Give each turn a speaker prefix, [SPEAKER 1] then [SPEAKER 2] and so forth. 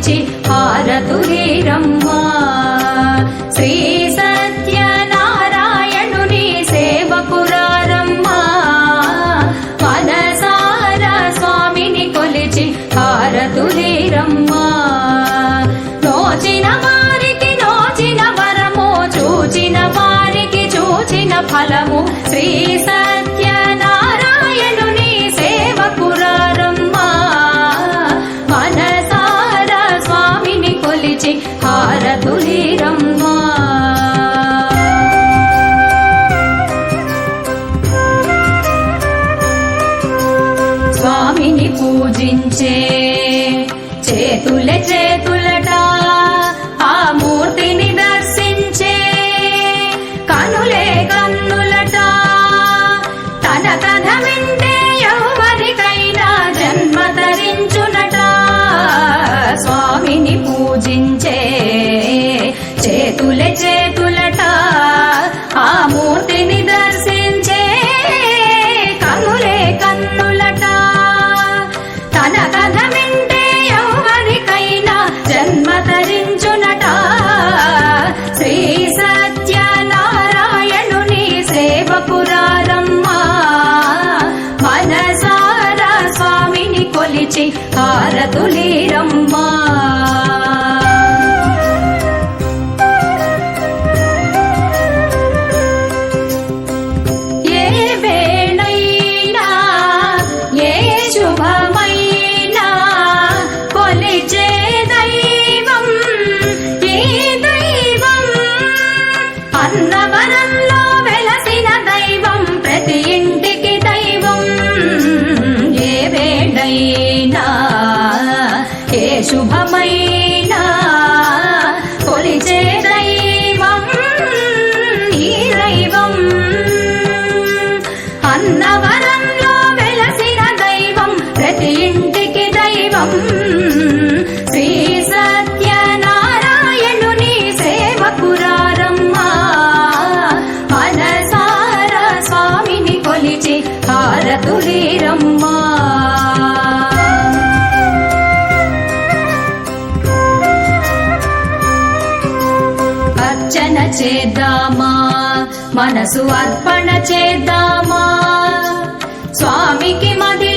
[SPEAKER 1] కొలిచి హారతులీరమ్మా. శ్రీ సత్యనారాయణుని సేవకురారమ్మా. మనసార స్వామిని కొలిచి హారతులీరమ్మా. నోచిన వారికి నోచిన వరము, చూచిన వారికి చూచిన ఫలము. శ్రీ సత్యనారాయణుని సేవకురారమ్మా. మనసార స్వామిని కొలిచి హారతులీరమ్మా. స్వామిని పూజించే చేతులే చేతులట, ఆ మూర్తిని దర్శించే కనులే కన్నులట. తన కథ వింటే ఎవరికైనా జన్మ తరించునట. స్వామిని పూజించే చేతులే చేతులట, ఆ మూర్తిని దర్శించే కనులే కన్నులట. తన కథ వింటే ఎవరికైనా జన్మ తరించునట. శ్రీ సత్యనారాయణుని సేవకురారమ్మా. మనసార స్వామిని కొలిచి హారతులీరమ్మా. ఏ వేళైనా ఏ శుభమైనా కొలిచే దైవం ఈ దైవం. అన్నవరంలో వెలసిన దైవం, ప్రతి ఇంటికి దైవం. ఏ వేళైనా ఏ శుభమైనా కొలిచే దైవం ఈ దైవం. అన్నవరంలో వెలసిన దైవం, ప్రతి ఇంటికి దైవం. శ్రీ సత్యనారాయణుని సేవకురారమ్మా. మనసార స్వామిని కొలిచి హారతులీరమ్మా. అర్చన చేద్దామా, మనసు అర్పణ చేద్దామా. స్వామికి మది